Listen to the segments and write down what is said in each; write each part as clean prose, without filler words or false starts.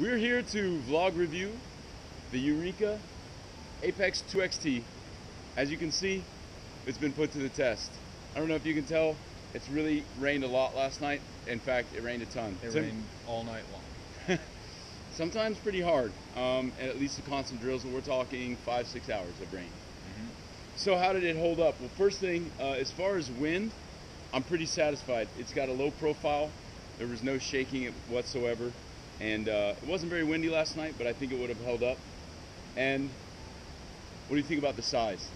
We're here to vlog review the Eureka Apex 2XT. As you can see, it's been put to the test. I don't know if you can tell, it's really rained a lot last night. In fact, it rained a ton. It rained all night long. Sometimes pretty hard, and at least the constant drills, we're talking 5-6 hours of rain. So how did it hold up? Well, first thing, as far as wind, I'm pretty satisfied. It's got a low profile. There was no shaking it whatsoever. And it wasn't very windy last night, but I think it would have held up. And what do you think about the size?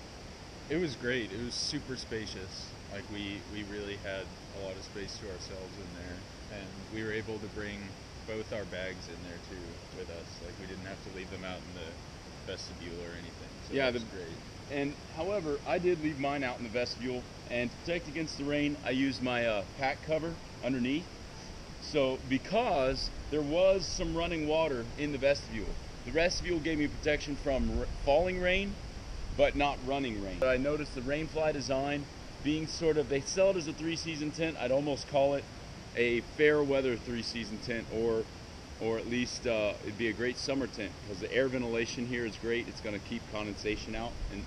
It was great. It was super spacious. Like we really had a lot of space to ourselves in there. And we were able to bring both our bags in there too with us. Like we didn't have to leave them out in the vestibule or anything. So yeah, that was great. And however, I did leave mine out in the vestibule, and to protect against the rain, I used my pack cover underneath. So because there was some running water in the vestibule, the vestibule gave me protection from falling rain, but not running rain. But I noticed the Rainfly design being sort of, they sell it as a 3-season tent. I'd almost call it a fair weather 3-season tent, or at least it'd be a great summer tent because the air ventilation here is great. It's going to keep condensation out, and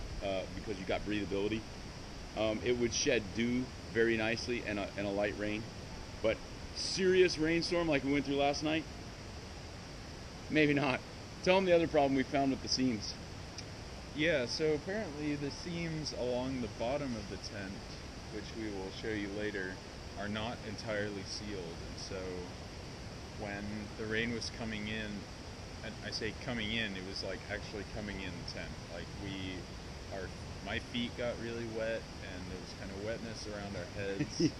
because you got breathability. It would shed dew very nicely and a light rain, but serious rainstorm like we went through last night, maybe not. Tell them the other problem we found with the seams. Yeah, so apparently the seams along the bottom of the tent, which we will show you later, are not entirely sealed. And so when the rain was coming in, and I say coming in, it was like actually coming in the tent. Like my feet got really wet, and there was kind of wetness around our heads.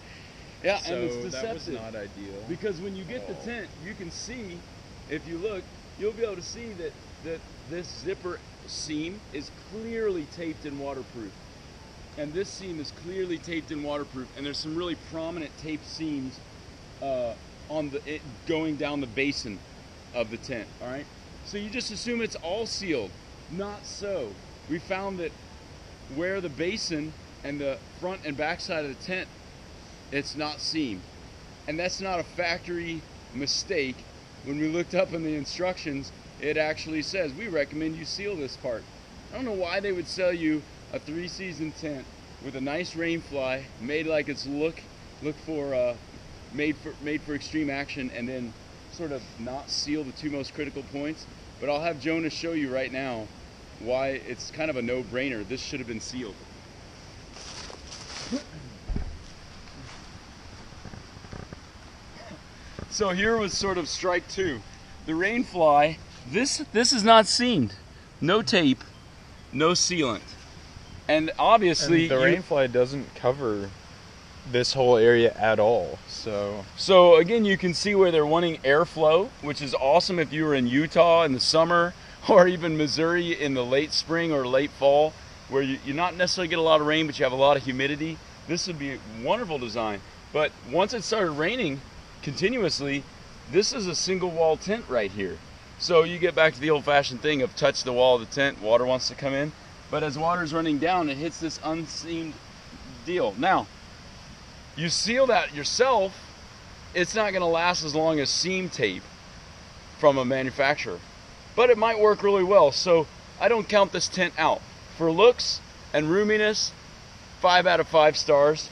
Yeah, so and it's deceptive. That was not ideal. Because when you get the tent, you can see, if you look, you'll be able to see that this zipper seam is clearly taped and waterproof. And this seam is clearly taped and waterproof. And there's some really prominent taped seams going down the basin of the tent, all right? So you just assume it's all sealed. Not so. We found that where the basin and the front and back side of the tent, it's not seamed. And that's not a factory mistake. When we looked up in the instructions, it actually says, we recommend you seal this part. I don't know why they would sell you a 3-season tent with a nice Rainfly made like it's made for extreme action, and then sort of not seal the two most critical points. But I'll have Jonah show you right now why it's kind of a no-brainer. This should have been sealed. So here was sort of strike two. The Rainfly, this is not seamed. No tape, no sealant. And obviously the Rainfly doesn't cover this whole area at all. So again, you can see where they're wanting airflow, which is awesome if you were in Utah in the summer, or even Missouri in the late spring or late fall, where you not necessarily get a lot of rain, but you have a lot of humidity. This would be a wonderful design. But once it started raining continuously, this is a single wall tent right here. So you get back to the old-fashioned thing of touch the wall of the tent, water wants to come in. But as water's running down, it hits this unseamed deal. Now, you seal that yourself, it's not going to last as long as seam tape from a manufacturer. But it might work really well, so I don't count this tent out. For looks and roominess, 5 out of 5 stars.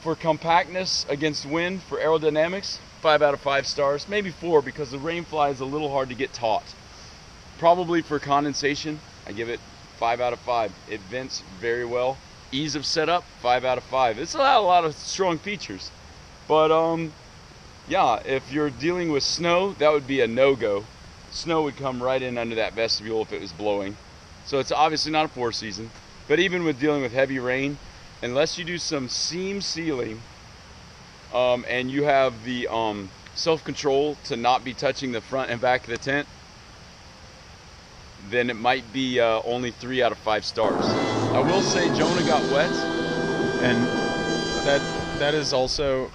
For compactness against wind, for aerodynamics, 5 out of 5 stars. Maybe 4 because the Rainfly is a little hard to get taut. Probably for condensation, I give it 5 out of 5. It vents very well. Ease of setup, 5 out of 5. It's a lot of strong features. But yeah, if you're dealing with snow, that would be a no-go. Snow would come right in under that vestibule if it was blowing. So it's obviously not a 4-season. But even with dealing with heavy rain, unless you do some seam sealing and you have the self-control to not be touching the front and back of the tent, then it might be only 3 out of 5 stars. I will say Jonah got wet, and that's also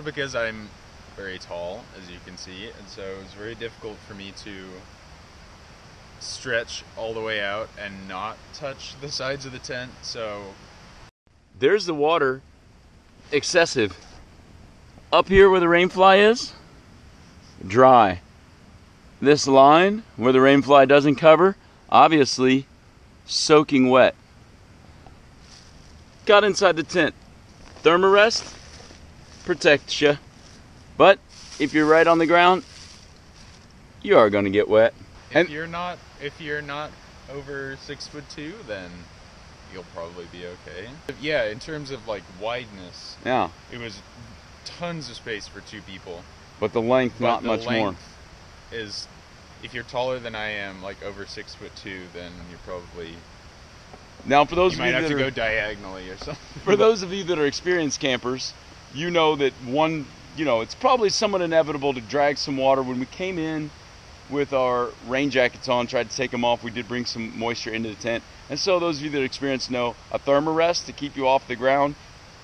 because I'm very tall, as you can see, and so it was very difficult for me to stretch all the way out and not touch the sides of the tent. So there's the water, excessive. Up here where the Rainfly is, dry. this line where the rainfly doesn't cover, obviously soaking wet. Got inside the tent. Thermarest protects you, but if you're right on the ground, you are going to get wet. If you're not over 6'2", then you'll probably be okay. Yeah, in terms of like wideness, yeah, it was tons of space for 2 people. But the length, not much more. Is, if you're taller than I am, like over 6'2", then you're probably. Now, for those you of you might have that to are, go diagonally or something. For those of you that are experienced campers, you know that it's probably somewhat inevitable to drag some water. When we came in with our rain jackets on, tried to take them off, we did bring some moisture into the tent. And so those of you that are experienced know a Thermarest to keep you off the ground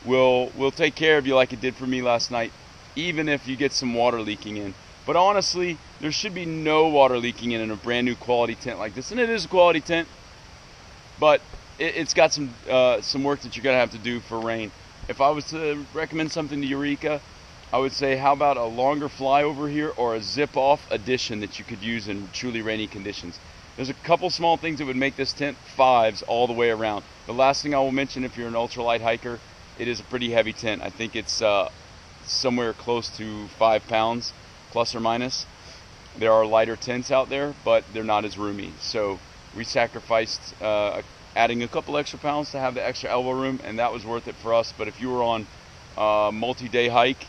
will take care of you like it did for me last night, even if you get some water leaking in. But honestly, there should be no water leaking in a brand new quality tent like this. And it is a quality tent, but it's got some work that you're going to have to do for rain. If I was to recommend something to Eureka, I would say, how about a longer flyover here or a zip-off addition that you could use in truly rainy conditions. There's a couple small things that would make this tent 5s all the way around. The last thing I will mention, if you're an ultralight hiker, it is a pretty heavy tent. I think it's somewhere close to 5 pounds, plus or minus. There are lighter tents out there, but they're not as roomy. So we sacrificed adding a couple extra pounds to have the extra elbow room, and that was worth it for us. But if you were on a multi-day hike,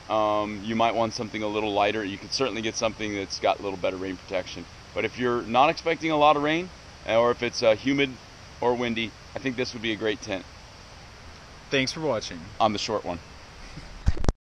you might want something a little lighter. You could certainly get something that's got a little better rain protection. But if you're not expecting a lot of rain, or if it's humid or windy, I think this would be a great tent. Thanks for watching on the short one.